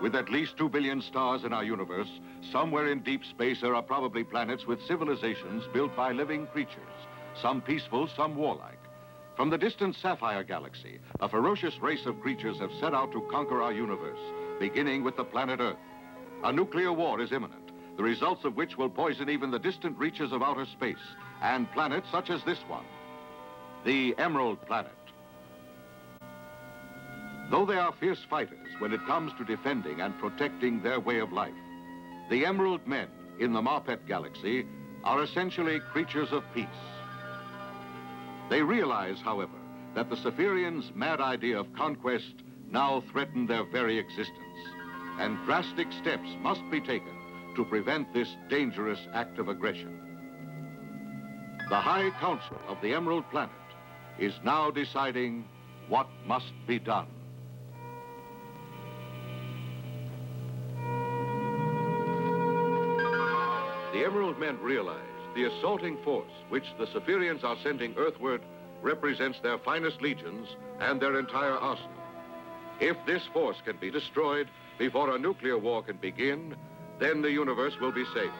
With at least 2 billion stars in our universe, somewhere in deep space there are probably planets with civilizations built by living creatures, some peaceful, some warlike. From the distant Sapphire galaxy, a ferocious race of creatures have set out to conquer our universe, beginning with the planet Earth. A nuclear war is imminent, the results of which will poison even the distant reaches of outer space and planets such as this one, the Emerald Planet. Though they are fierce fighters when it comes to defending and protecting their way of life, the Emerald Men in the Marpet Galaxy are essentially creatures of peace. They realize, however, that the Cephirians' mad idea of conquest now threaten their very existence, and drastic steps must be taken to prevent this dangerous act of aggression. The High Council of the Emerald Planet is now deciding what must be done. The Emerald Men realize the assaulting force which the Cephirians are sending earthward represents their finest legions and their entire arsenal. If this force can be destroyed before a nuclear war can begin, then the universe will be safe.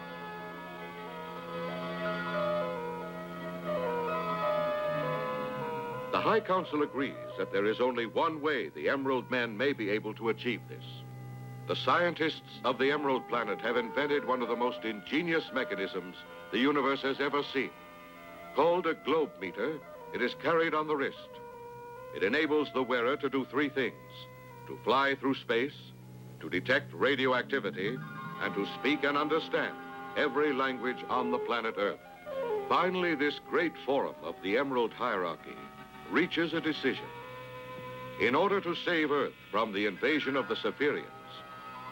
The High Council agrees that there is only one way the Emerald Men may be able to achieve this. The scientists of the Emerald Planet have invented one of the most ingenious mechanisms the universe has ever seen. Called a globe meter, it is carried on the wrist. It enables the wearer to do three things: to fly through space, to detect radioactivity, and to speak and understand every language on the planet Earth. Finally, this great forum of the Emerald hierarchy reaches a decision. In order to save Earth from the invasion of the Cephirians,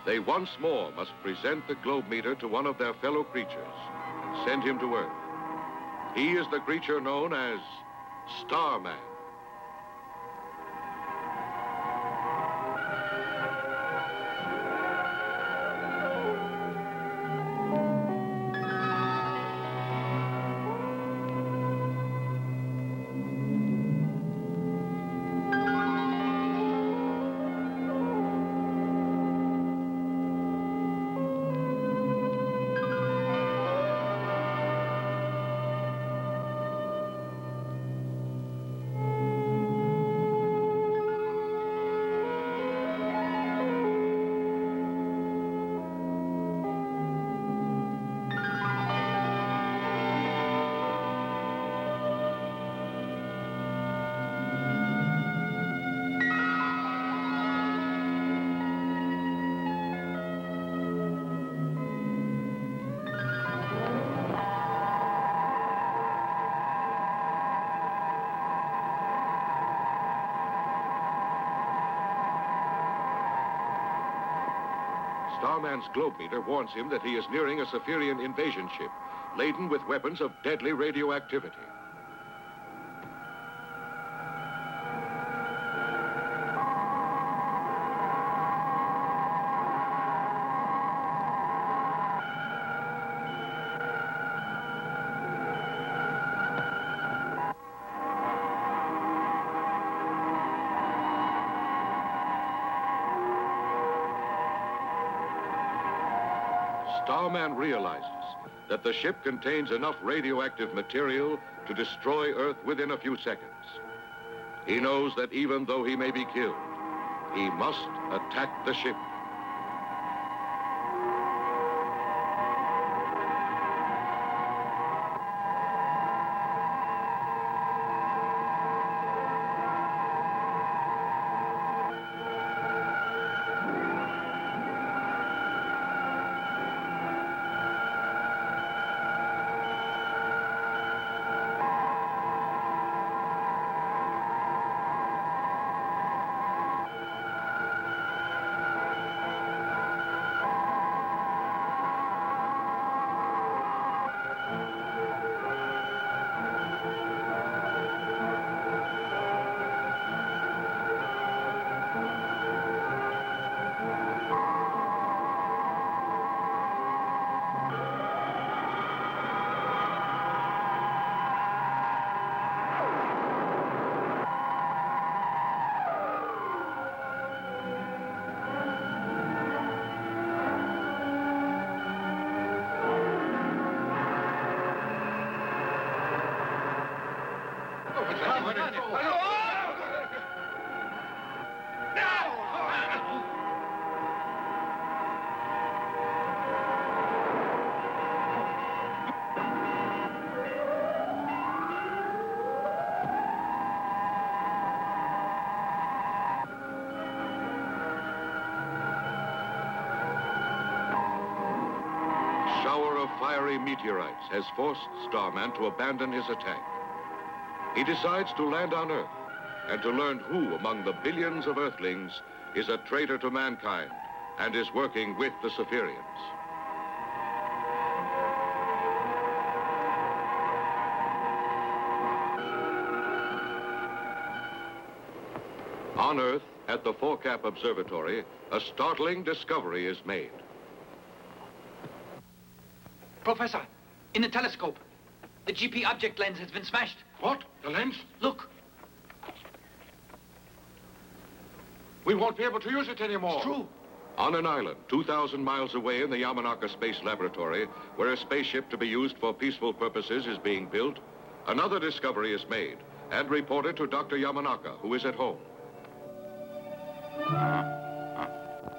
they once more must present the globe meter to one of their fellow creatures and send him to Earth. He is the creature known as Starman. Starman's globe meter warns him that he is nearing a Cephirian invasion ship, laden with weapons of deadly radioactivity. Starman realizes that the ship contains enough radioactive material to destroy Earth within a few seconds. He knows that even though he may be killed, he must attack the ship. shower of fiery meteorites has forced Starman to abandon his attack. He decides to land on Earth and to learn who among the billions of Earthlings is a traitor to mankind and is working with the Saphirians. On Earth, at the Forecap Observatory, a startling discovery is made. Professor, in the telescope, the GP object lens has been smashed. What? The lens? Look. We won't be able to use it anymore. It's true. On an island 2,000 miles away in the Yamanaka Space Laboratory, where a spaceship to be used for peaceful purposes is being built, another discovery is made and reported to Dr. Yamanaka, who is at home.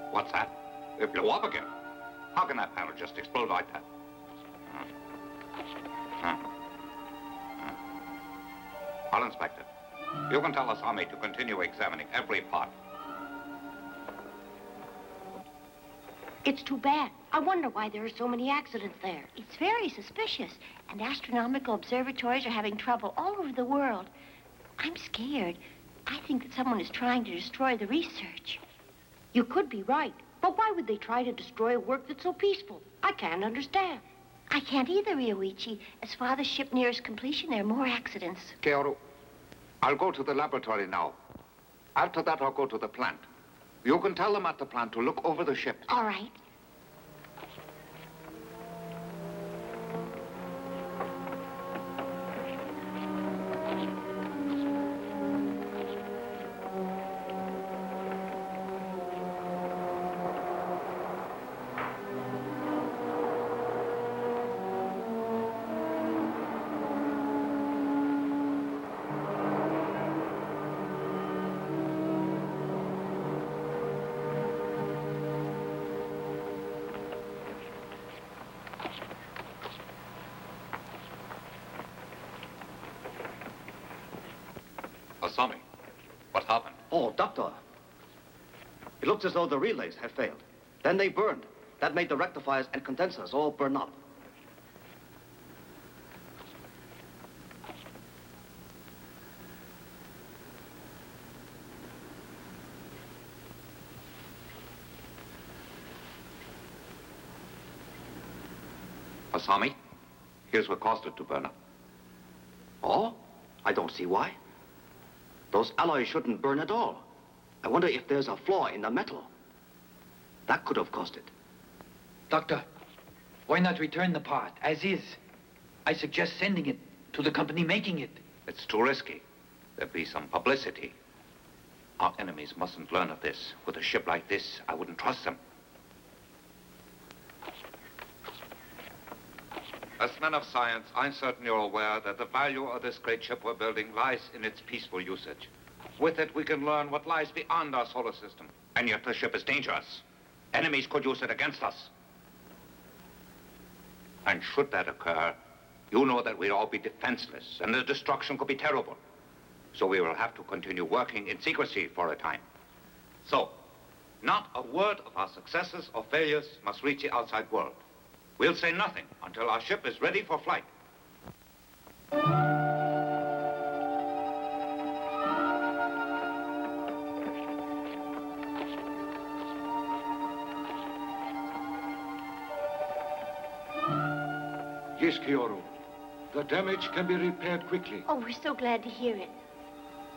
What's that? It blew up again. How can that panel just explode like that? I'll inspect it. You can tell Asami to continue examining every part. It's too bad. I wonder why there are so many accidents there. It's very suspicious, and astronomical observatories are having trouble all over the world. I'm scared. I think that someone is trying to destroy the research. You could be right, but why would they try to destroy a work that's so peaceful? I can't understand. I can't either, Ryoichi. As Father's ship nears completion, there are more accidents. Keoru, I'll go to the laboratory now. After that, I'll go to the plant. You can tell them at the plant to look over the ship. All right. Asami, what happened? Oh, Doctor. It looks as though the relays had failed. Then they burned. That made the rectifiers and condensers all burn up. Asami, here's what caused it to burn up. Oh? I don't see why. Those alloys shouldn't burn at all. I wonder if there's a flaw in the metal. That could have caused it. Doctor, why not return the part as is? I suggest sending it to the company making it. It's too risky. There'd be some publicity. Our enemies mustn't learn of this. With a ship like this, I wouldn't trust them. As men of science, I'm certain you're aware that the value of this great ship we're building lies in its peaceful usage. With it, we can learn what lies beyond our solar system. And yet the ship is dangerous. Enemies could use it against us. And should that occur, you know that we'd all be defenseless, and the destruction could be terrible. So we will have to continue working in secrecy for a time. So, not a word of our successes or failures must reach the outside world. We'll say nothing until our ship is ready for flight. Yes, Keoru. The damage can be repaired quickly. Oh, we're so glad to hear it.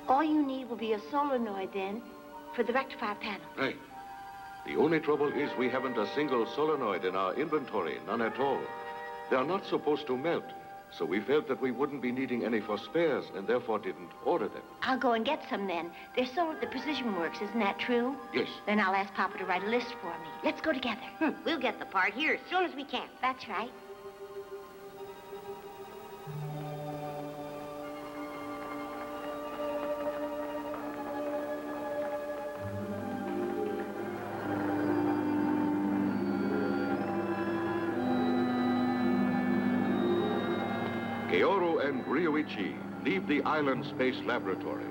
All you need will be a solenoid then for the rectifier panel. Right. The only trouble is we haven't a single solenoid in our inventory, none at all. They are not supposed to melt, so we felt that we wouldn't be needing any for spares and therefore didn't order them. I'll go and get some then. They're sold at the Precision Works, isn't that true? Yes. Then I'll ask Papa to write a list for me. Let's go together. We'll get the part here as soon as we can. That's right. Keoru and Ryoichi leave the island space laboratory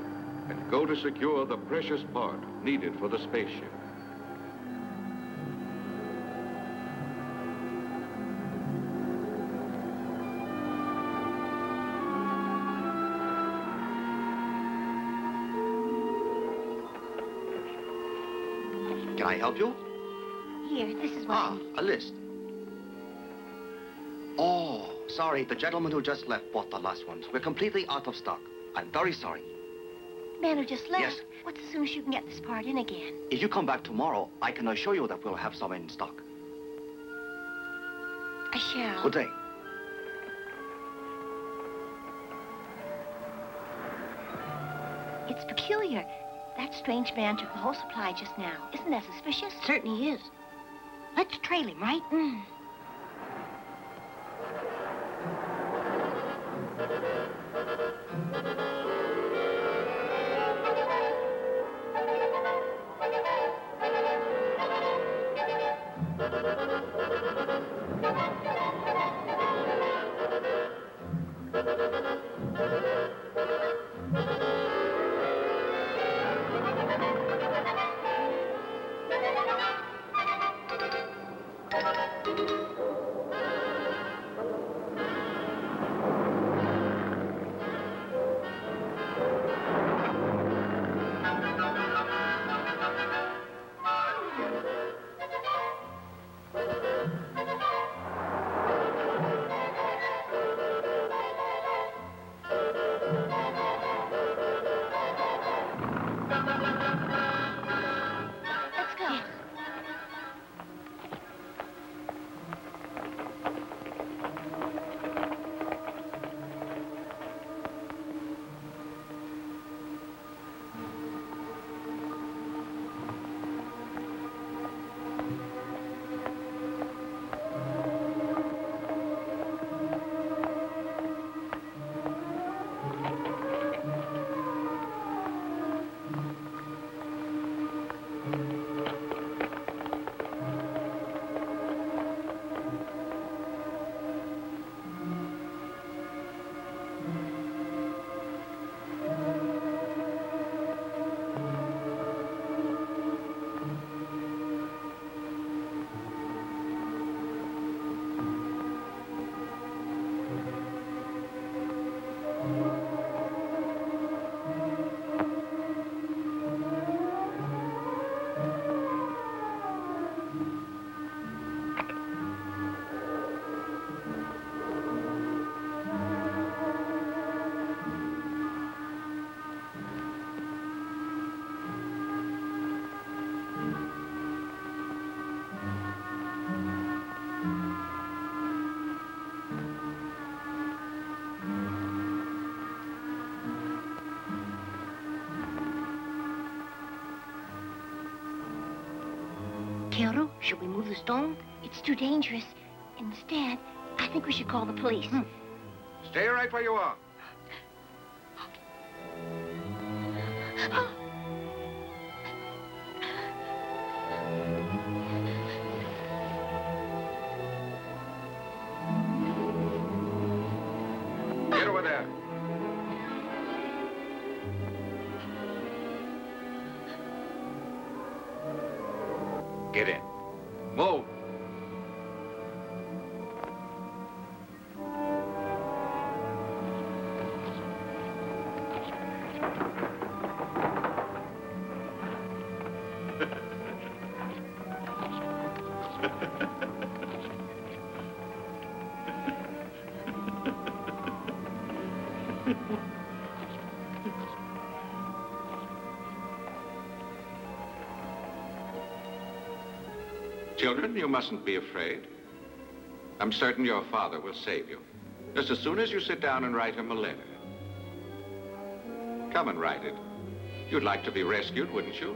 and go to secure the precious part needed for the spaceship. I help you? Here, this is what I need. A list. Oh, sorry. The gentleman who just left bought the last ones. We're completely out of stock. I'm very sorry. Man who just left? Yes. What's as soon as you can get this part in again? If you come back tomorrow, I can assure you that we'll have some in stock. I shall. Good day. It's peculiar. That strange man took the whole supply just now. Isn't that suspicious? Certainly is. Let's trail him, right? Let's go. Teruo, should we move the stone? It's too dangerous. Instead, I think we should call the police. Stay right where you are. Get over there. Get in. Move. Children, you mustn't be afraid. I'm certain your father will save you. Just as soon as you sit down and write him a letter. Come and write it. You'd like to be rescued, wouldn't you?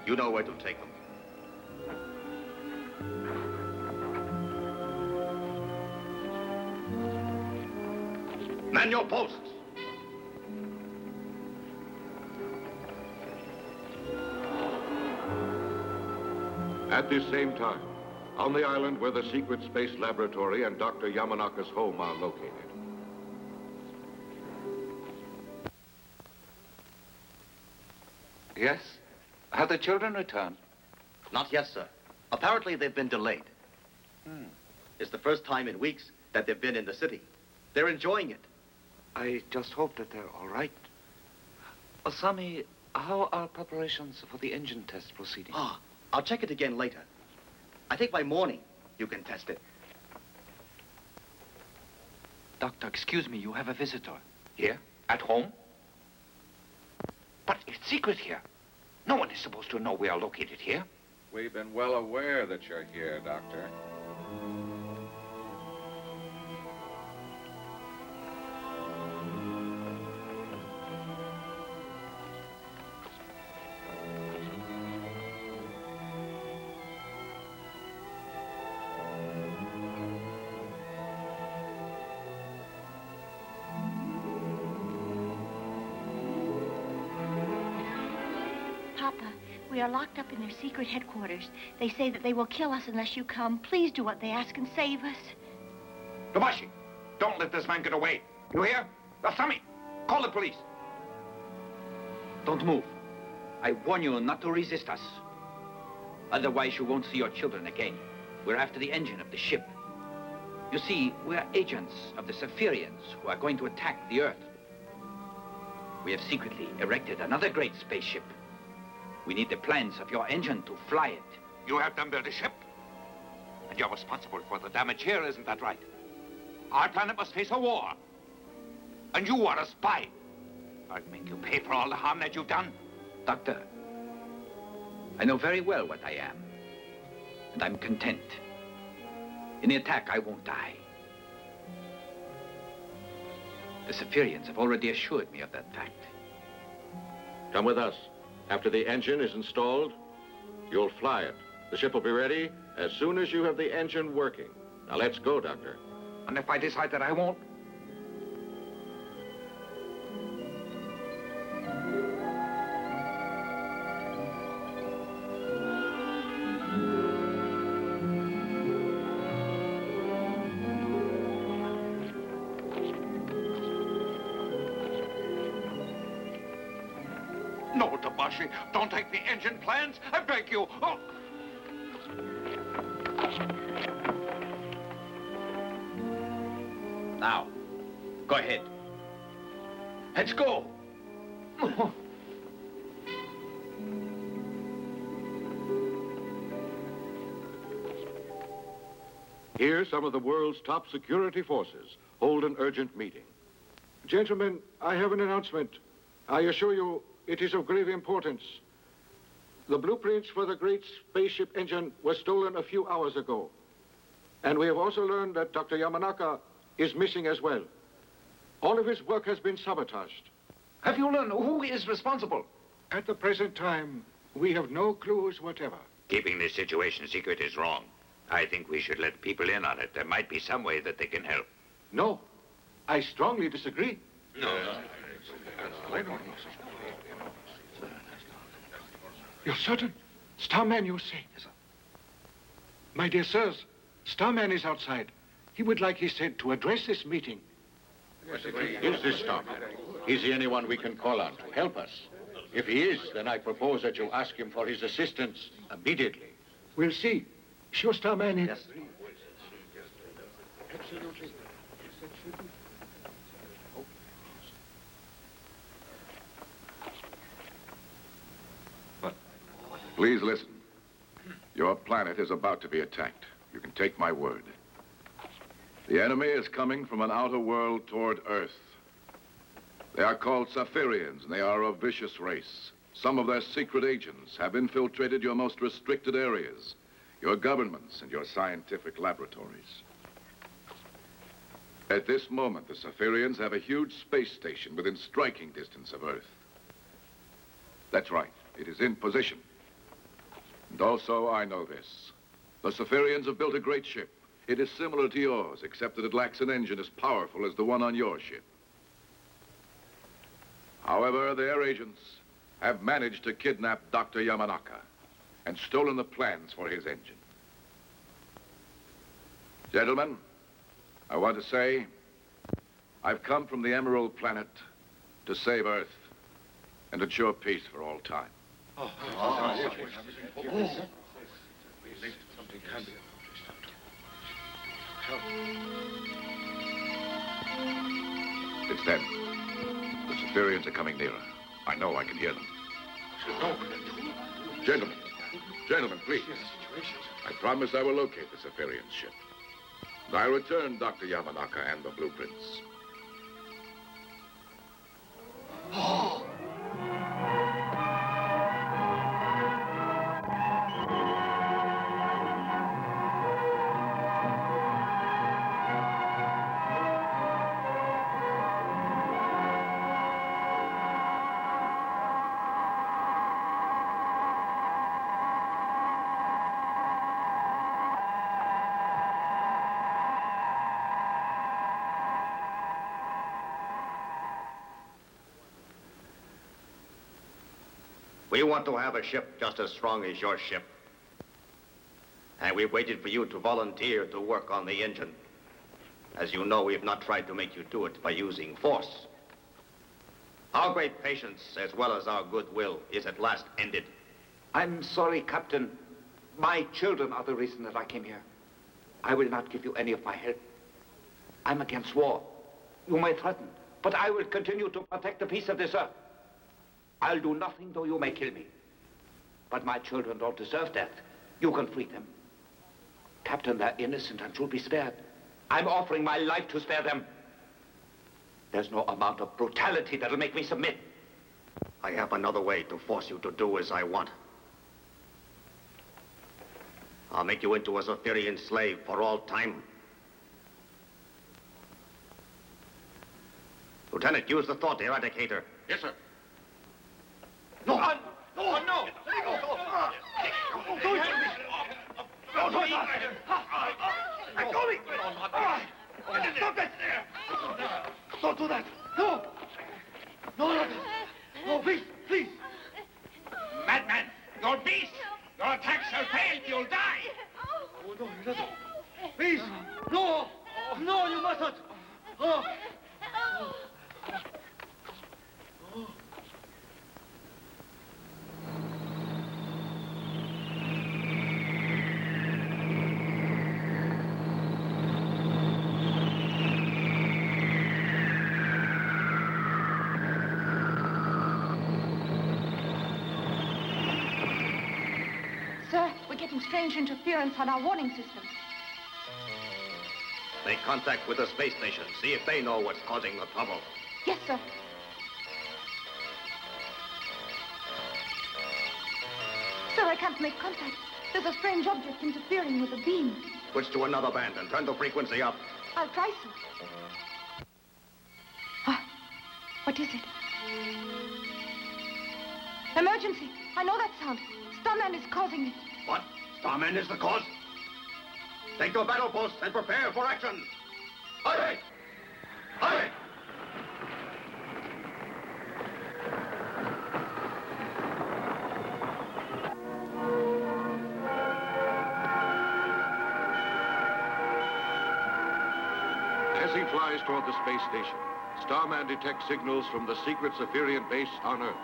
You know where to take them. Man your posts. At this same time, on the island where the secret space laboratory and Dr. Yamanaka's home are located. Yes? Have the children returned? Not yet, sir. Apparently, they've been delayed. It's the first time in weeks that they've been in the city. They're enjoying it. I just hope that they're all right. Osami, how are preparations for the engine test proceeding? Ah, I'll check it again later. I think by morning, you can test it. Doctor, excuse me, you have a visitor. Here? At home? But it's secret here. No one is supposed to know we are located here. We've been well aware that you're here, Doctor. Papa, we are locked up in their secret headquarters. They say that they will kill us unless you come. Please do what they ask and save us. Tobashi, don't let this man get away. You hear? Osami, call the police. Don't move. I warn you not to resist us. Otherwise, you won't see your children again. We're after the engine of the ship. You see, we're agents of the Saphirians who are going to attack the Earth. We have secretly erected another great spaceship. We need the plans of your engine to fly it. You have them build a ship. And you're responsible for the damage here, isn't that right? Our planet must face a war. And you are a spy. I'll make you pay for all the harm that you've done. Doctor, I know very well what I am. And I'm content. In the attack, I won't die. The Saphirians have already assured me of that fact. Come with us. After the engine is installed, you'll fly it. The ship will be ready as soon as you have the engine working. Now let's go, Doctor. And if I decide that I won't? No, Tobashi, don't take the engine plans. I beg you. Oh. Now, go ahead. Let's go. Here, some of the world's top security forces hold an urgent meeting. Gentlemen, I have an announcement. I assure you, it is of grave importance. The blueprints for the great spaceship engine were stolen a few hours ago. And we have also learned that Dr. Yamanaka is missing as well. All of his work has been sabotaged. Have you learned who is responsible? At the present time, we have no clues whatever. Keeping this situation secret is wrong. I think we should let people in on it. There might be some way that they can help. No, I strongly disagree. No. You're certain? Starman, you say? Yes, sir. My dear sirs, Starman is outside. He would like, he said, to address this meeting. Is this Starman? Is he anyone we can call on to help us? If he is, then I propose that you ask him for his assistance immediately. We'll see. Sure, Starman is... Yes. Absolutely. Please listen. Your planet is about to be attacked. You can take my word. The enemy is coming from an outer world toward Earth. They are called Saphirians, and they are a vicious race. Some of their secret agents have infiltrated your most restricted areas, your governments and your scientific laboratories. At this moment, the Saphirians have a huge space station within striking distance of Earth. That's right. It is in position. And also, I know this. The Saphirians have built a great ship. It is similar to yours, except that it lacks an engine as powerful as the one on your ship. However, their agents have managed to kidnap Dr. Yamanaka and stolen the plans for his engine. Gentlemen, I want to say I've come from the Emerald Planet to save Earth and ensure peace for all time. It's them. The Siberians are coming nearer. I know I can hear them. Gentlemen, please. I promise I will locate the Siberian ship. And I'll return Dr. Yamanaka and the blueprints. We want to have a ship just as strong as your ship. And we waited for you to volunteer to work on the engine. As you know, we have not tried to make you do it by using force. Our great patience, as well as our goodwill, is at last ended. I'm sorry, Captain. My children are the reason that I came here. I will not give you any of my help. I'm against war. You may threaten, but I will continue to protect the peace of this earth. I'll do nothing though you may kill me. But my children don't deserve death. You can free them. Captain, they're innocent and should be spared. I'm offering my life to spare them. There's no amount of brutality that'll make me submit. I have another way to force you to do as I want. I'll make you into a Zephyrian slave for all time. Lieutenant, use the thought eradicator. Yes, sir. No! No! Let me go! Stop it! Don't do that! No! No, please, please! Madman! You're beast! Your attack shall fail! You'll die! Oh, no, he doesn't. Please! No! No, you mustn't! Oh. Sir, we're getting strange interference on our warning systems. Make contact with the space station. See if they know what's causing the trouble. Yes, sir. Sir, I can't make contact. There's a strange object interfering with the beam. Switch to another band and turn the frequency up. I'll try, sir. Ah, what is it? Emergency. I know that sound. Starman is causing it. What? Starman is the cause? Take your battle posts and prepare for action. Hurry! Hurry! As he flies toward the space station, Starman detects signals from the secret Zephyrian base on Earth.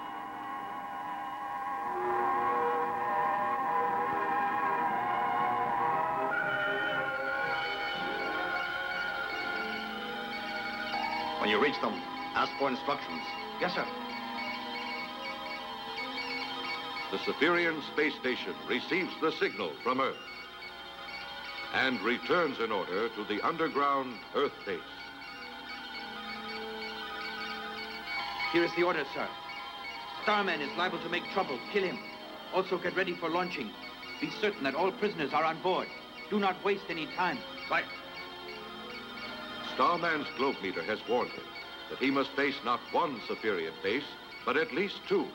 When you reach them, ask for instructions. Yes, sir. The Zephyrian space station receives the signal from Earth and returns an order to the underground Earth base. Here is the order, sir. Starman is liable to make trouble. Kill him. Also get ready for launching. Be certain that all prisoners are on board. Do not waste any time. Right. Starman's globe meter has warned him that he must face not one Zephyrian base, but at least two.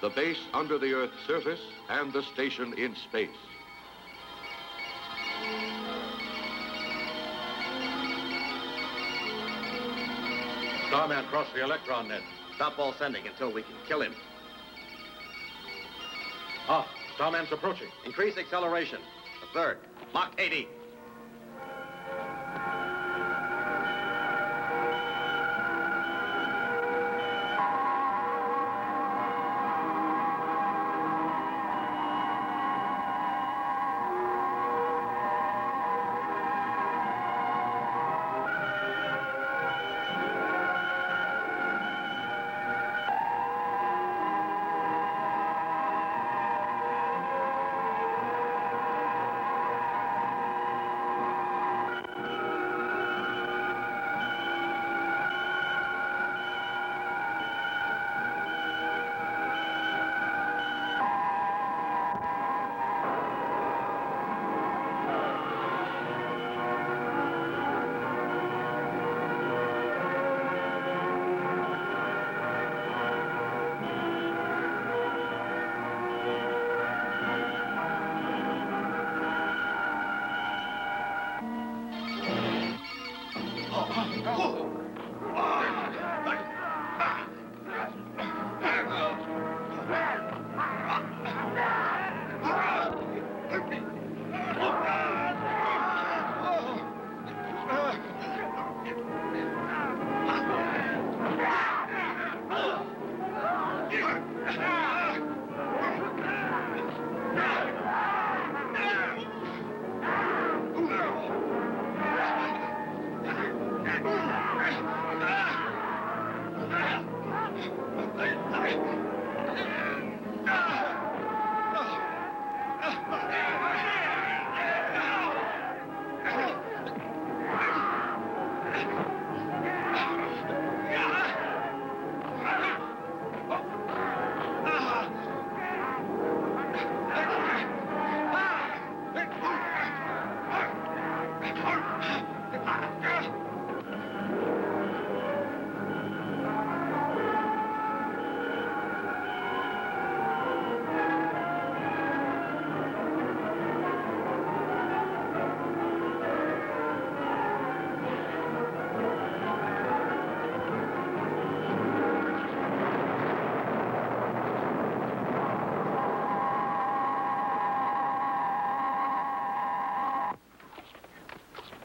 The base under the Earth's surface and the station in space. Starman crossed the electron net. Stop all sending until we can kill him. Ah, Starman's approaching. Increase acceleration. A third. Mach 80.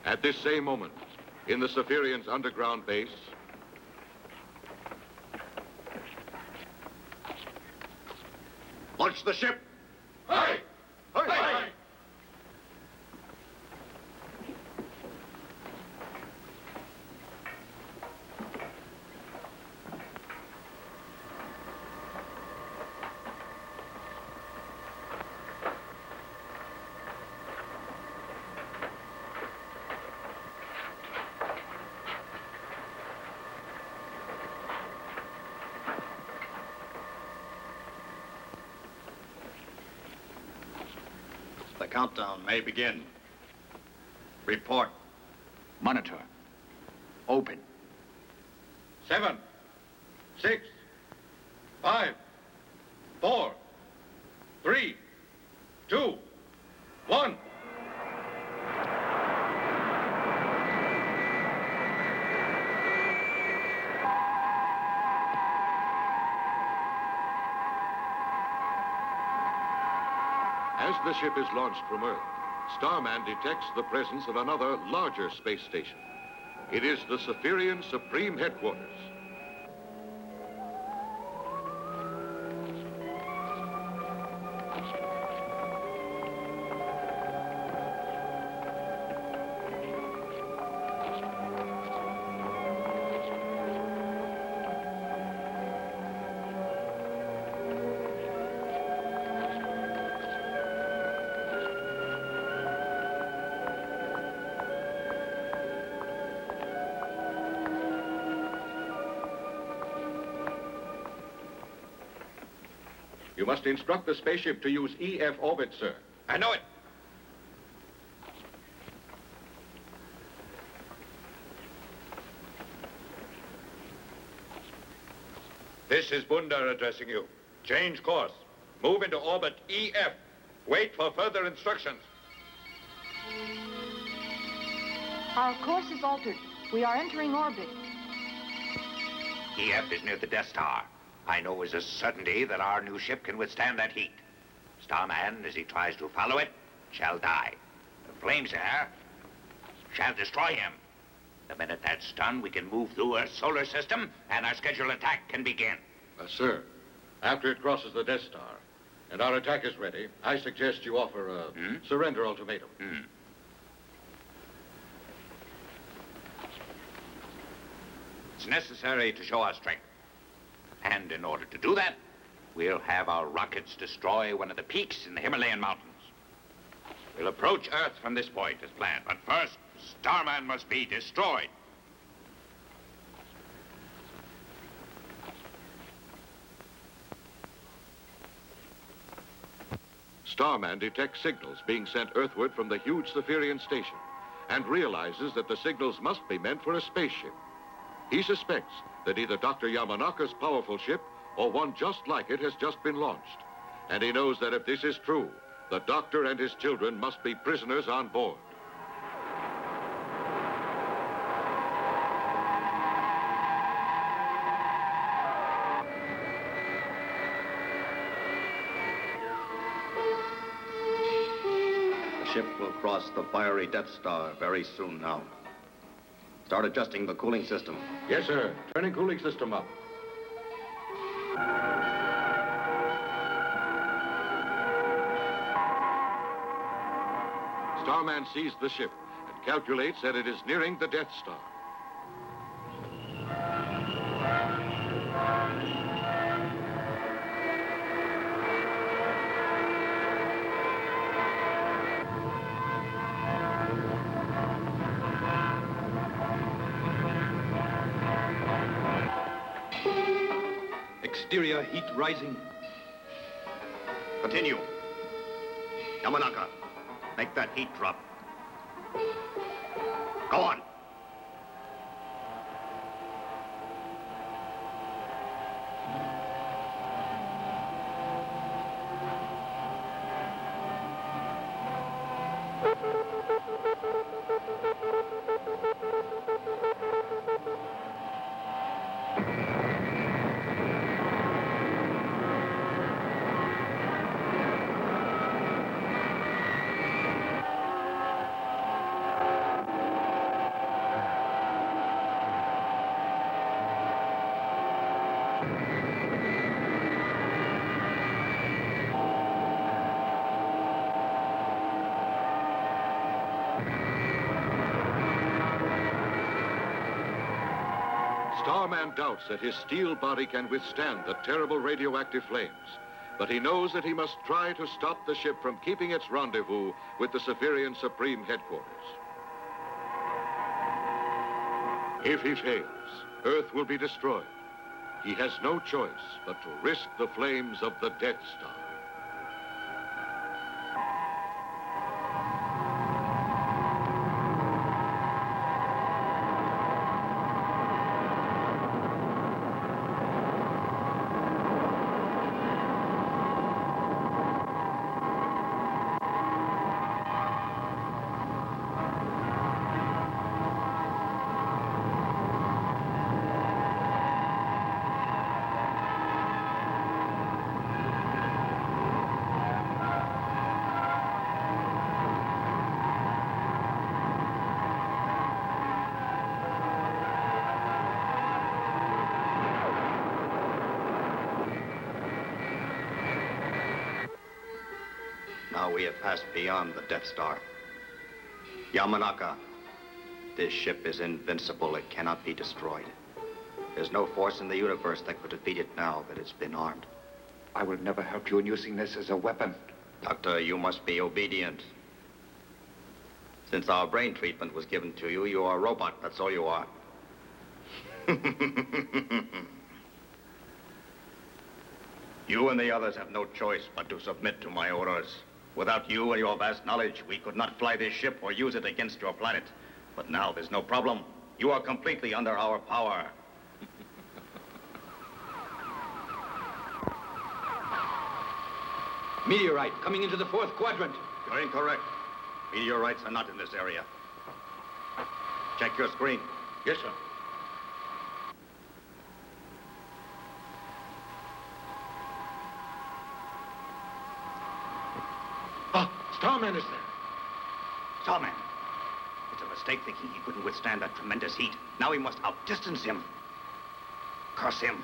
At this same moment, in the Saphirians' underground base, Launch the ship! Aye! Aye! Aye! The countdown may begin. Report. Monitor. Open. 7, 6, 5, 4, 3, 2, 1. as the ship is launched from Earth, Starman detects the presence of another larger space station. It is the Saphirian Supreme Headquarters. You must instruct the spaceship to use EF orbit, sir. I know it. This is Bundar addressing you. Change course. Move into orbit EF. Wait for further instructions. Our course is altered. We are entering orbit. Kiev is near the Death Star. I know as a certainty that our new ship can withstand that heat. Starman, as he tries to follow it, shall die. The flames there shall destroy him. The minute that's done, we can move through Earth's solar system, and our scheduled attack can begin. Sir, after it crosses the Death Star, and our attack is ready, I suggest you offer a surrender ultimatum. It's necessary to show our strength. And in order to do that, we'll have our rockets destroy one of the peaks in the Himalayan mountains. We'll approach Earth from this point as planned, but first, Starman must be destroyed. Starman detects signals being sent earthward from the huge Spherian station and realizes that the signals must be meant for a spaceship. He suspects that either Dr. Yamanaka's powerful ship or one just like it has just been launched. And he knows that if this is true, the doctor and his children must be prisoners on board. The ship will cross the fiery Death Star very soon now. Start adjusting the cooling system. Yes, sir. Turning cooling system up. Starman sees the ship and calculates that it is nearing the Death Star. Exterior heat rising. Continue. Yamanaka, make that heat drop. Go on. Starman doubts that his steel body can withstand the terrible radioactive flames, but he knows that he must try to stop the ship from keeping its rendezvous with the Spherian Supreme Headquarters. If he fails, Earth will be destroyed. He has no choice but to risk the flames of the Death Star. Now we have passed beyond the Death Star. Yamanaka, this ship is invincible. It cannot be destroyed. There's no force in the universe that could defeat it now that it's been armed. I will never help you in using this as a weapon. Doctor, you must be obedient. Since our brain treatment was given to you, you are a robot. That's all you are. You and the others have no choice but to submit to my orders. Without you and your vast knowledge, we could not fly this ship or use it against your planet. But now there's no problem. You are completely under our power. Meteorite coming into the fourth quadrant. You're incorrect. Meteorites are not in this area. Check your screen. Yes, sir. Starman is there. Starman. It's a mistake thinking he couldn't withstand that tremendous heat. Now we must outdistance him. Curse him.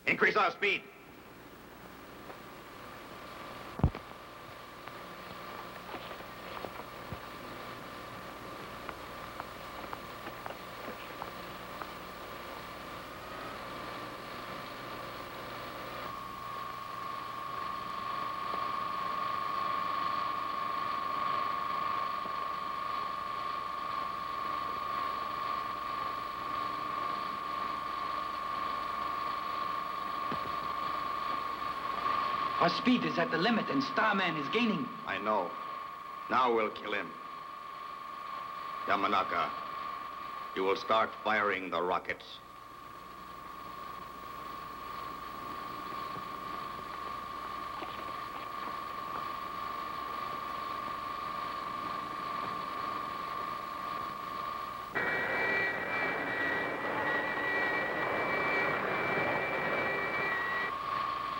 Increase our speed. Our speed is at the limit, and Starman is gaining. I know. Now we'll kill him. Yamanaka, you will start firing the rockets.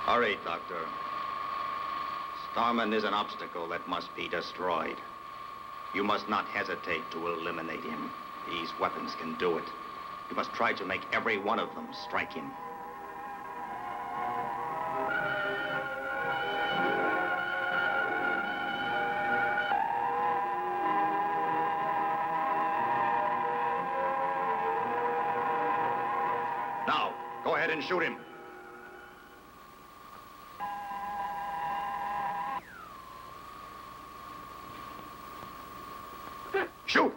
Hurry, Doctor. Starman is an obstacle that must be destroyed. You must not hesitate to eliminate him. These weapons can do it. You must try to make every one of them strike him. Now, go ahead and shoot him. Shoot!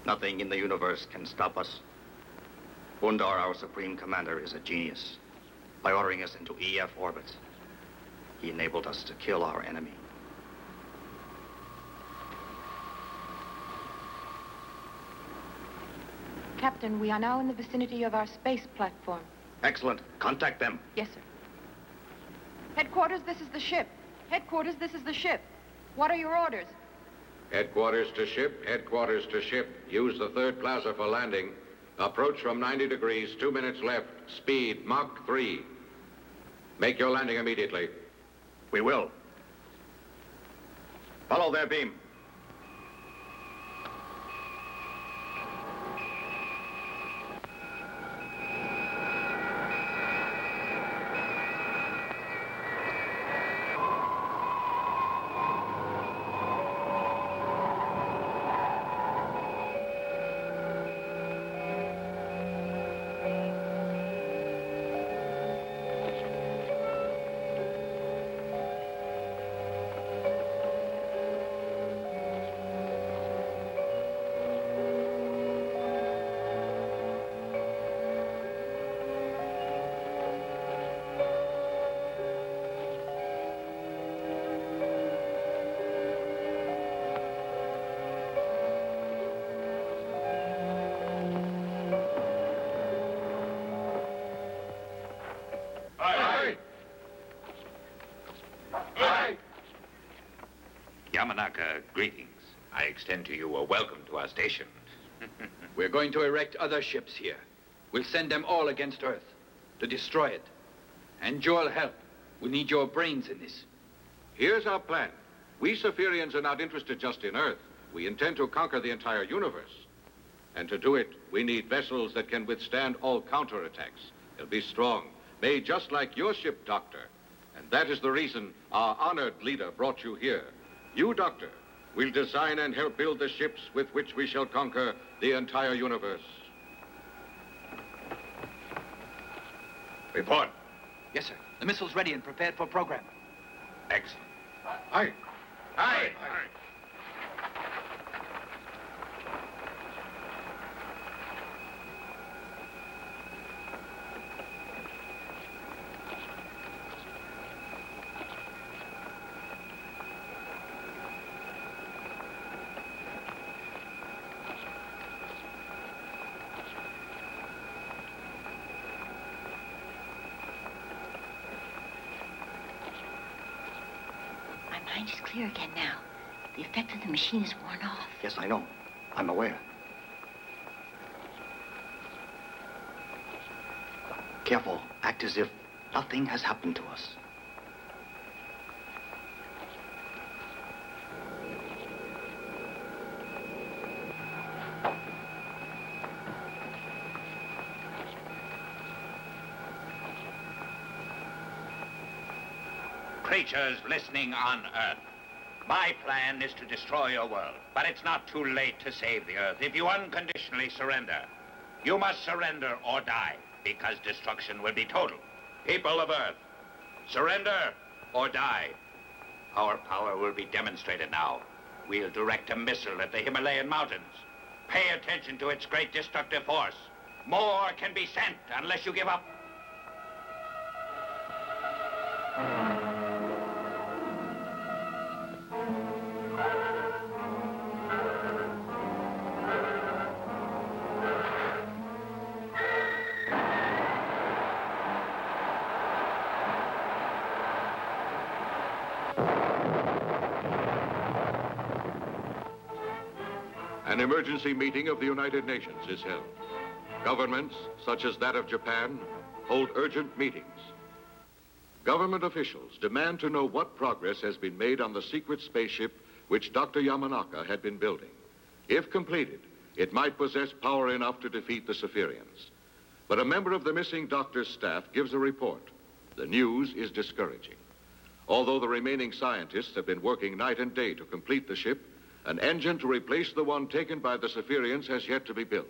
Nothing in the universe can stop us. Undar, our Supreme Commander, is a genius. By ordering us into EF orbits, he enabled us to kill our enemy. Captain, we are now in the vicinity of our space platform. Excellent. Contact them. Yes, sir. Headquarters, this is the ship. Headquarters, this is the ship. What are your orders? Headquarters to ship, headquarters to ship. Use the third plaza for landing. Approach from 90 degrees, 2 minutes left. Speed, Mach 3. Make your landing immediately. We will. Follow their beam. Yamanaka, greetings. I extend to you a welcome to our station. We're going to erect other ships here. We'll send them all against Earth to destroy it. And you'll help. We'll need your brains in this. Here's our plan. We Saphirians are not interested just in Earth. We intend to conquer the entire universe. And to do it, we need vessels that can withstand all counterattacks. They'll be strong, made just like your ship, Doctor. And that is the reason our honored leader brought you here. You, Doctor, will design and help build the ships with which we shall conquer the entire universe. Report. Yes, sir. The missile's ready and prepared for program. Excellent. Aye. Aye. My mind is clear again now. The effect of the machine is worn off. Yes, I know. I'm aware. Careful. Act as if nothing has happened to us. Creatures listening on Earth. My plan is to destroy your world, but it's not too late to save the Earth if you unconditionally surrender. You must surrender or die, because destruction will be total. People of Earth, surrender or die. Our power will be demonstrated now. We'll direct a missile at the Himalayan mountains. Pay attention to its great destructive force. More can be sent unless you give up. An emergency meeting of the United Nations is held. Governments, such as that of Japan, hold urgent meetings. Government officials demand to know what progress has been made on the secret spaceship which Dr. Yamanaka had been building. If completed, it might possess power enough to defeat the Saphirians. But a member of the missing doctor's staff gives a report. The news is discouraging. Although the remaining scientists have been working night and day to complete the ship, an engine to replace the one taken by the Saphirians has yet to be built.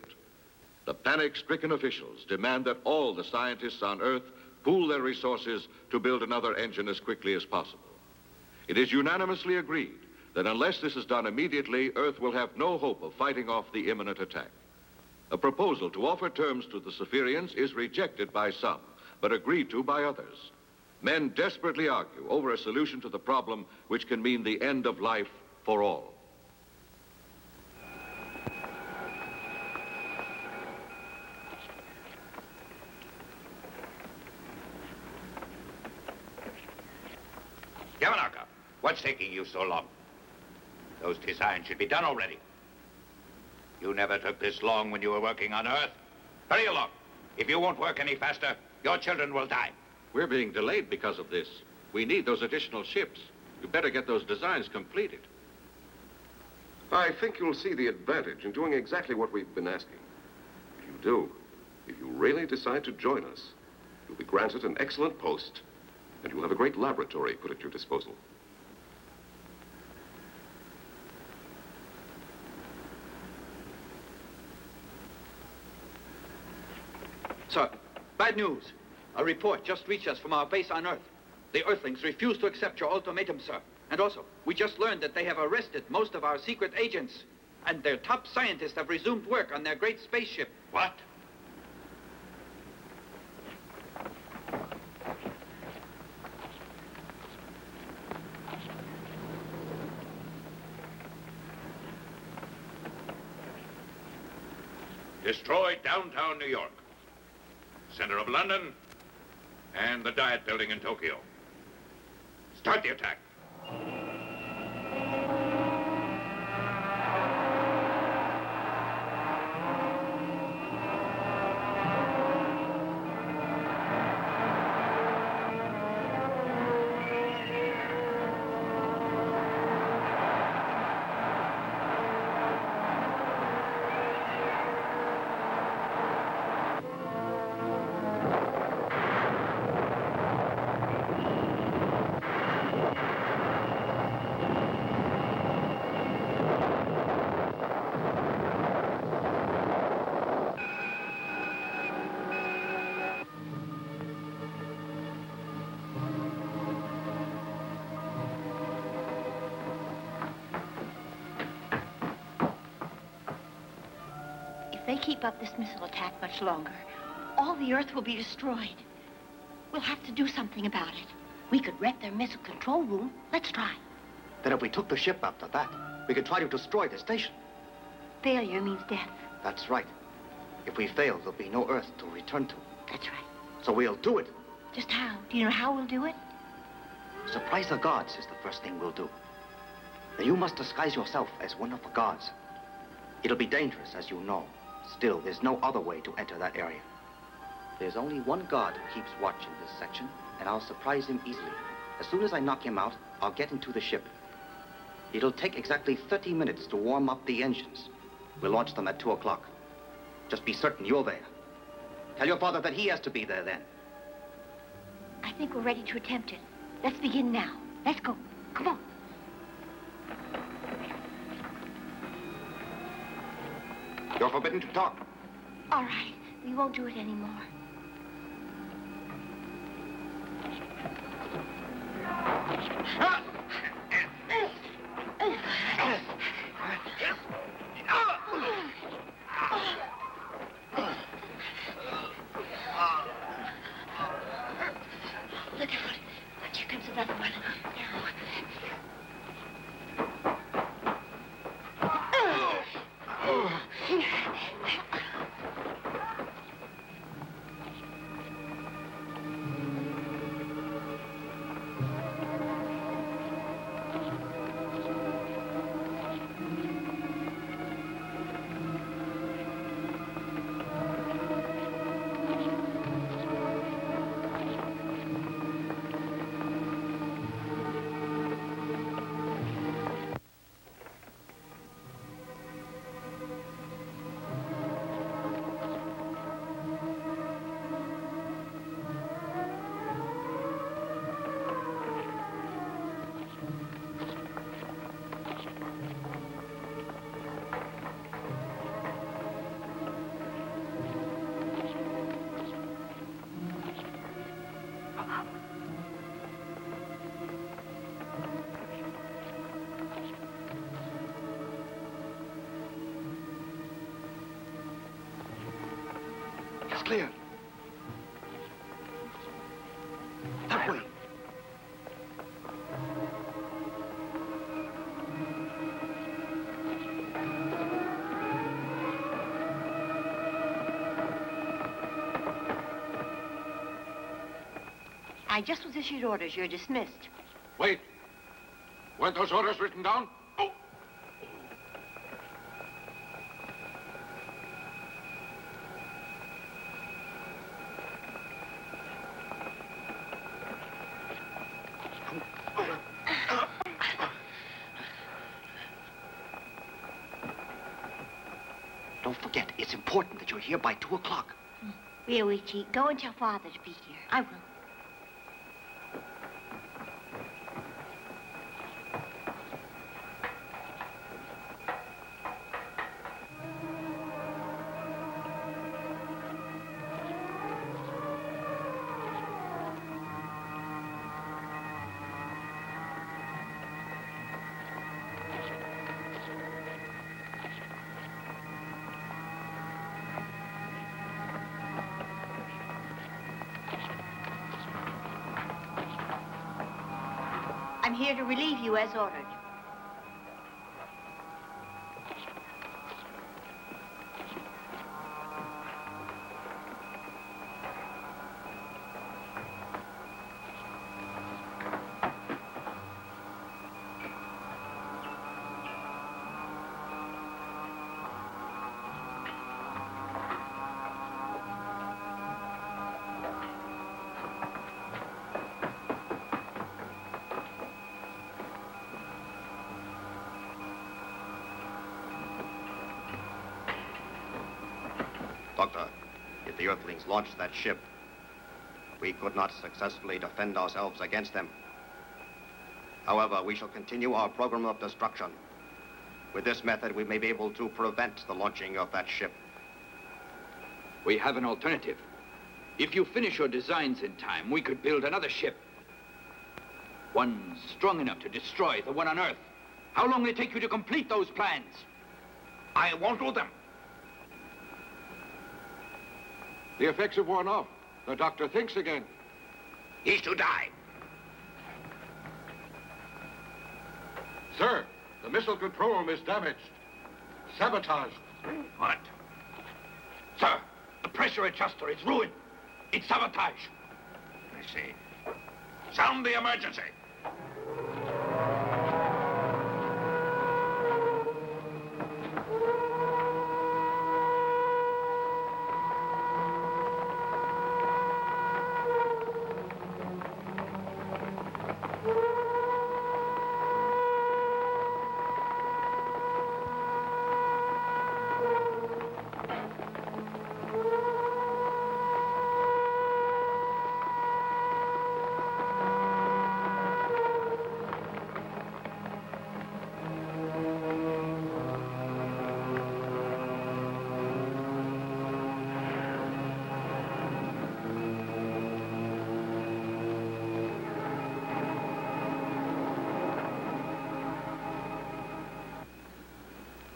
The panic-stricken officials demand that all the scientists on Earth pool their resources to build another engine as quickly as possible. It is unanimously agreed that unless this is done immediately, Earth will have no hope of fighting off the imminent attack. A proposal to offer terms to the Saphirians is rejected by some, but agreed to by others. Men desperately argue over a solution to the problem which can mean the end of life for all. Yamanaka, what's taking you so long? Those designs should be done already. You never took this long when you were working on Earth. Hurry along. If you won't work any faster, your children will die. We're being delayed because of this. We need those additional ships. You better get those designs completed. I think you'll see the advantage in doing exactly what we've been asking. If you do, if you really decide to join us, you'll be granted an excellent post, and you'll have a great laboratory put at your disposal. Sir, bad news. A report just reached us from our base on Earth. The Earthlings refuse to accept your ultimatum, sir. And also, we just learned that they have arrested most of our secret agents, and their top scientists have resumed work on their great spaceship. What? Destroy downtown New York, center of London, and the Diet Building in Tokyo. Start the attack. they keep up this missile attack much longer, all the Earth will be destroyed. We'll have to do something about it. We could wreck their missile control room. Let's try. Then if we took the ship after that, we could try to destroy the station. Failure means death. That's right. If we fail, there'll be no Earth to return to. That's right. So we'll do it. Just how? Do you know how we'll do it? Surprise the gods is the first thing we'll do. Now you must disguise yourself as one of the gods. It'll be dangerous, as you know. Still, there's no other way to enter that area. There's only one god who keeps watch in this section, and I'll surprise him easily. As soon as I knock him out, I'll get into the ship. It'll take exactly 30 minutes to warm up the engines. We'll launch them at 2 o'clock. Just be certain you're there. Tell your father that he has to be there then. I think we're ready to attempt it. Let's begin now. Let's go. Come on. You're forbidden to talk. All right. We won't do it anymore. Look out. Here comes another one. It's clear. That way. I just was issued orders. You're dismissed. Wait. Weren't those orders written down? Oh! Don't forget, it's important that you're here by 2 o'clock. Koreyoshi, go and tell Father to be here. I will. I'm here to relieve you as ordered. Doctor, if the Earthlings launched that ship, we could not successfully defend ourselves against them. However, we shall continue our program of destruction. With this method, we may be able to prevent the launching of that ship. We have an alternative. If you finish your designs in time, we could build another ship. One strong enough to destroy the one on Earth. How long will it take you to complete those plans? I won't do them. The effects have worn off. The doctor thinks again. He's to die. Sir, the missile control room is damaged. Sabotaged. What? Sir, the pressure adjuster is ruined. It's sabotage. I see. Sound the emergency.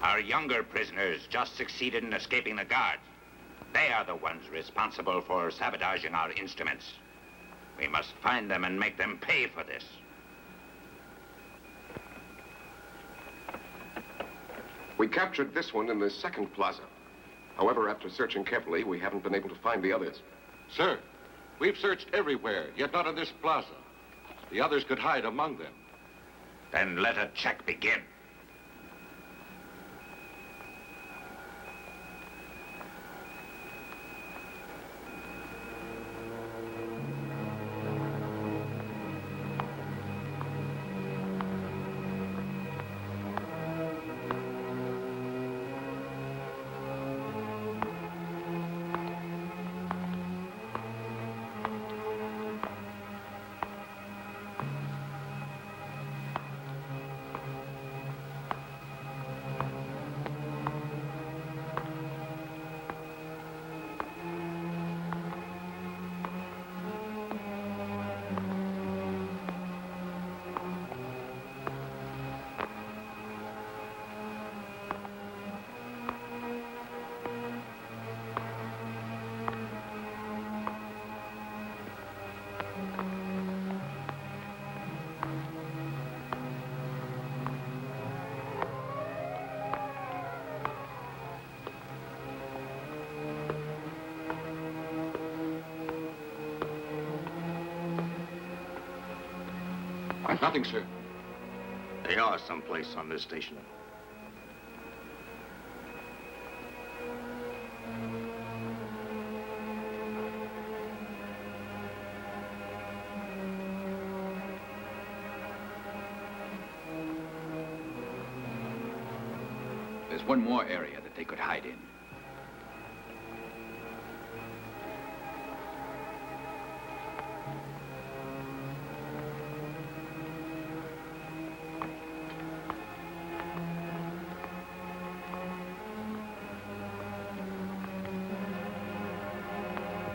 Our younger prisoners just succeeded in escaping the guards. They are the ones responsible for sabotaging our instruments. We must find them and make them pay for this. We captured this one in the second plaza. However, after searching carefully, we haven't been able to find the others. Sir, we've searched everywhere, yet not in this plaza. The others could hide among them. Then let a check begin. Nothing, sir. They are someplace on this station. There's one more area that they could hide in.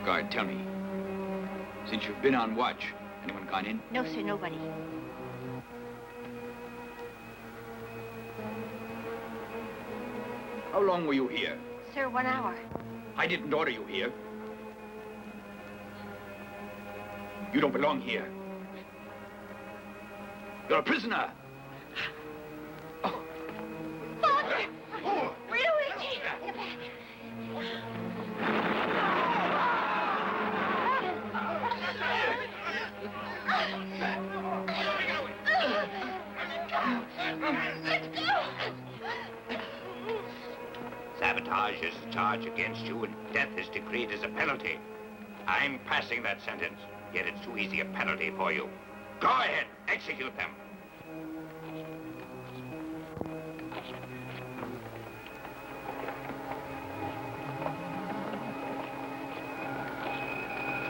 Guard, tell me, since you've been on watch, anyone gone in? No, sir, nobody. How long were you here? Sir, 1 hour. I didn't order you here. You don't belong here. You're a prisoner. Father! Ryuichi! Let's go! Sabotage is a charge against you, and death is decreed as a penalty. I'm passing that sentence, yet it's too easy a penalty for you. Go ahead, execute them.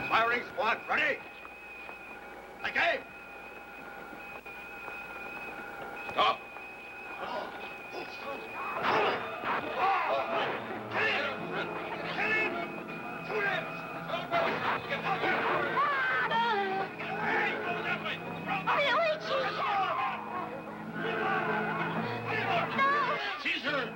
Firing squad, ready? Like aim! Stop. Seize her!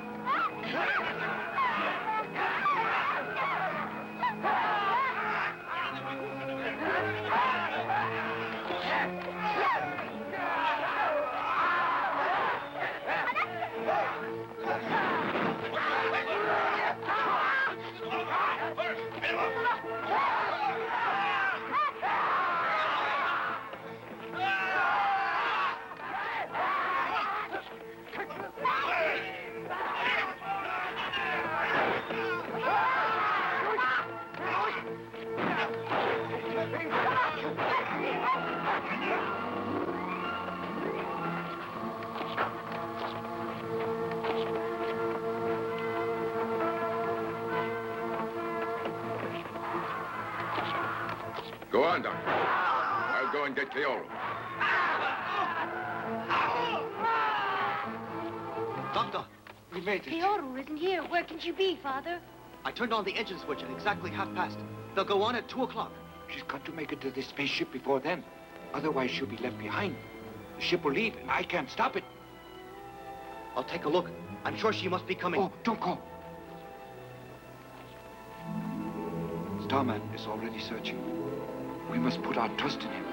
Go on, Doctor. I'll go and get Teruo. Doctor, we made it. Teruo isn't here. Where can she be, Father? I turned on the engine switch at exactly 1:30. They'll go on at 2 o'clock. She's got to make it to the spaceship before then. Otherwise, she'll be left behind. The ship will leave, and I can't stop it. I'll take a look. I'm sure she must be coming. Oh, don't go. Starman is already searching. We must put our trust in him.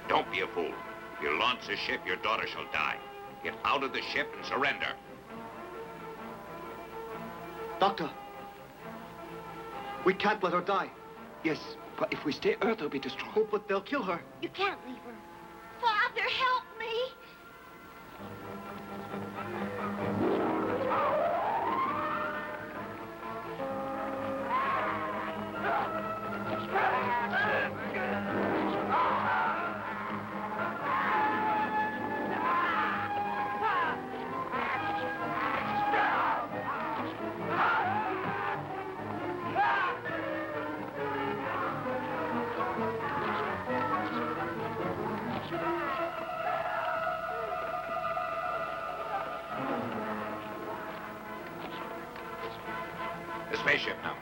Don't be a fool. If you launch the ship, your daughter shall die. Get out of the ship and surrender. Doctor, we can't let her die. Yes, but if we stay, Earth will be destroyed. Oh, but they'll kill her. You can't leave her. Father, help me. The spaceship now.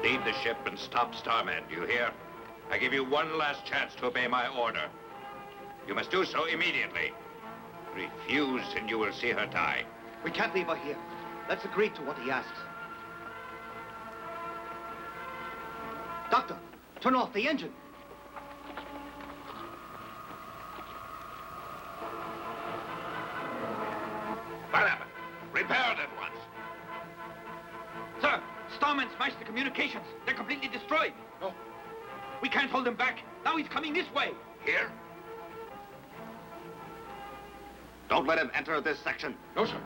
Leave the ship and stop Starman, do you hear? I give you one last chance to obey my order. You must do so immediately. Refuse and you will see her die. We can't leave her here. Let's agree to what he asks. Doctor, turn off the engine. What happened? Repair it at once. Sir, Starman smashed the communications. They're completely destroyed. No. We can't hold him back. Now he's coming this way. Here? Don't let him enter this section. No, sir.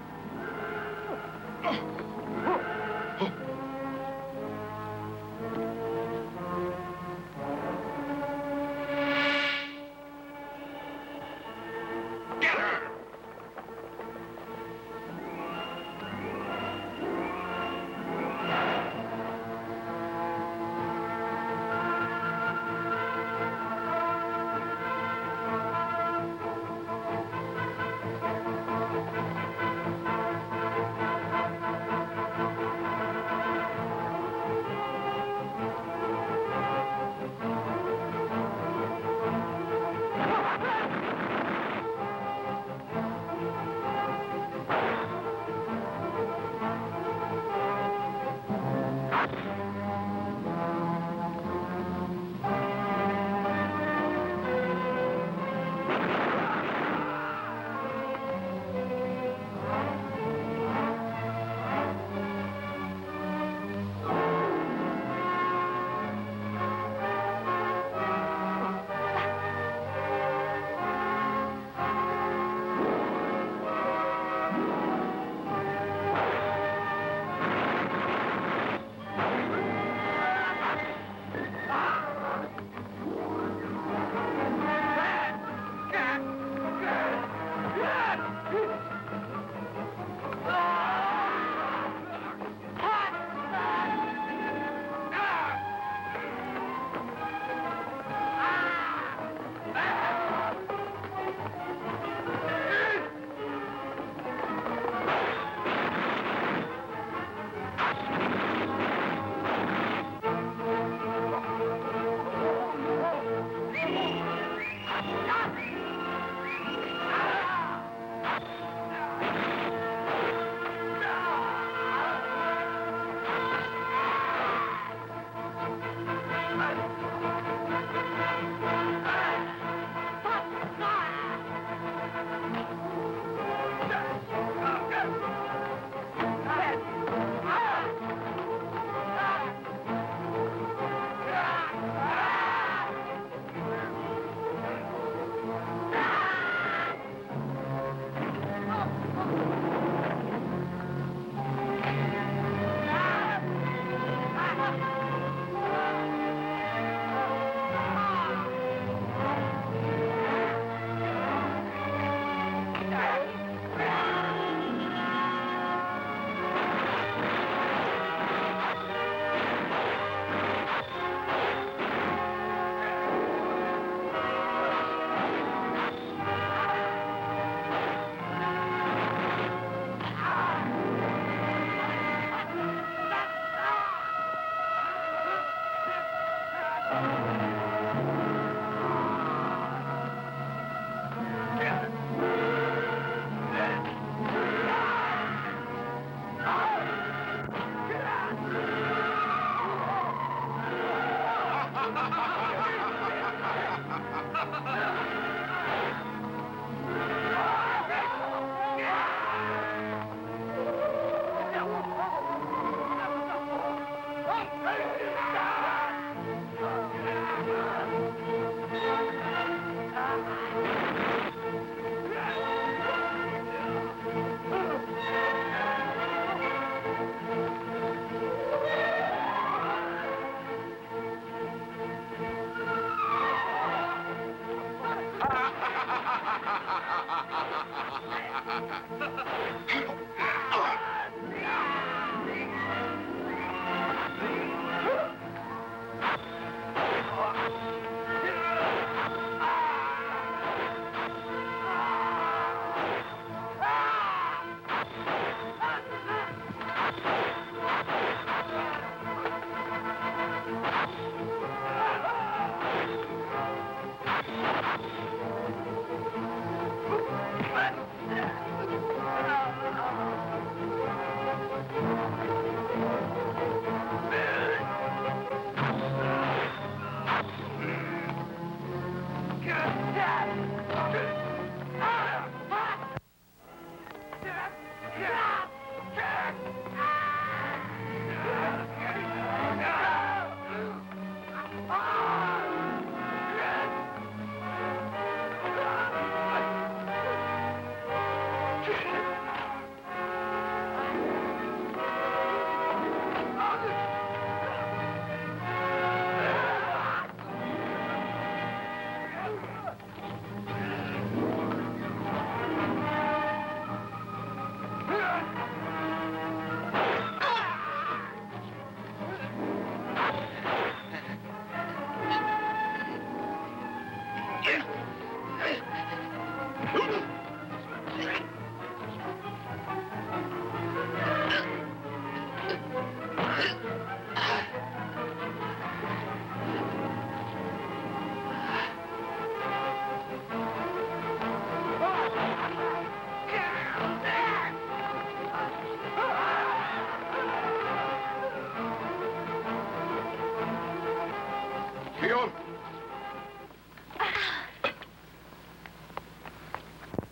Get her!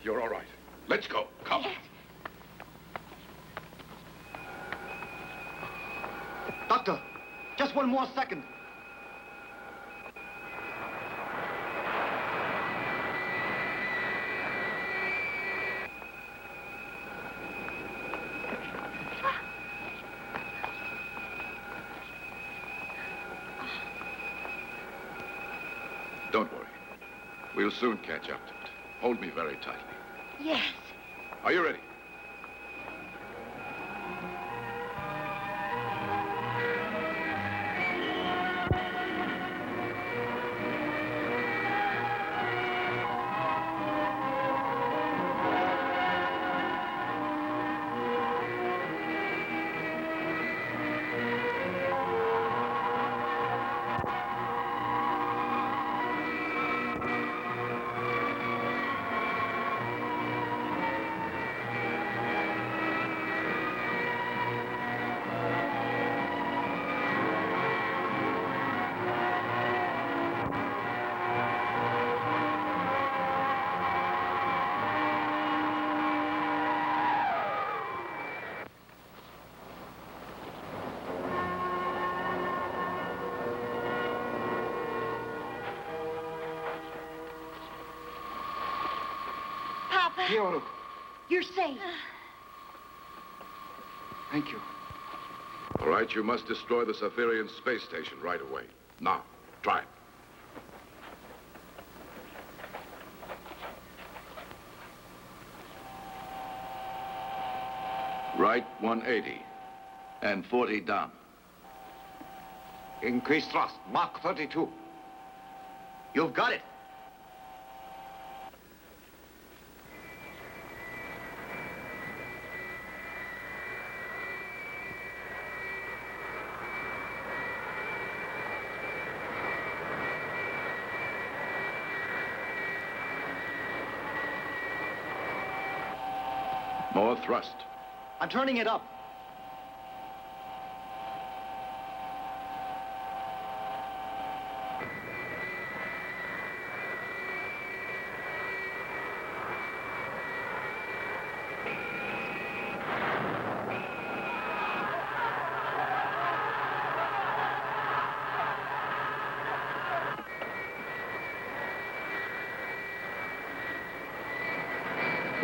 You're all right. Let's go. Come. Yes. Doctor, just one more second. Don't worry. We'll soon catch up to it. Hold me very tightly. Yes. Are you ready? Teruo. You're safe. Thank you. All right, you must destroy the Saphirian space station right away. Now, try it. Right 180 and 40 down. Increase thrust, Mach 32. You've got it. More thrust. I'm turning it up.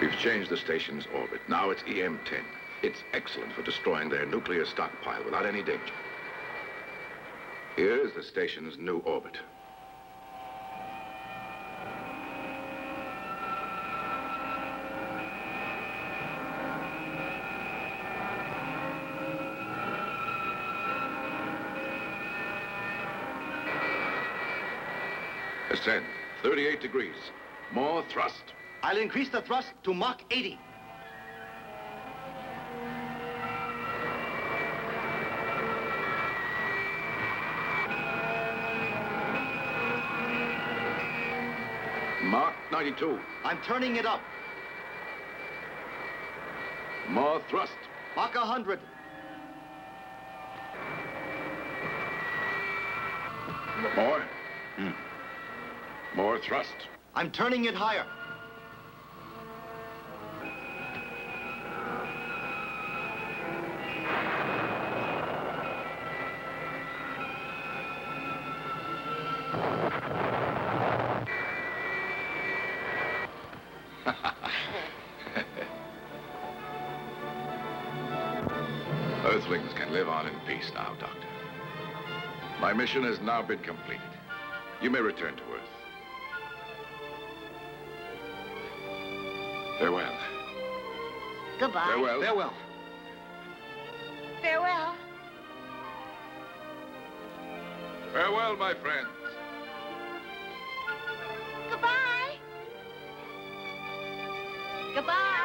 We've changed the station's orbit. Now it's EM-10. It's excellent for destroying their nuclear stockpile without any danger. Here is the station's new orbit. Ascend. 38 degrees. More thrust. I'll increase the thrust to Mach 80. Mach 92. I'm turning it up. More thrust. Mach 100. More. More thrust. I'm turning it higher. Earthlings can live on in peace now, Doctor. My mission has now been completed. You may return to Earth. Farewell. Goodbye. Farewell. Farewell. Farewell. Farewell, my friends. Goodbye. Goodbye.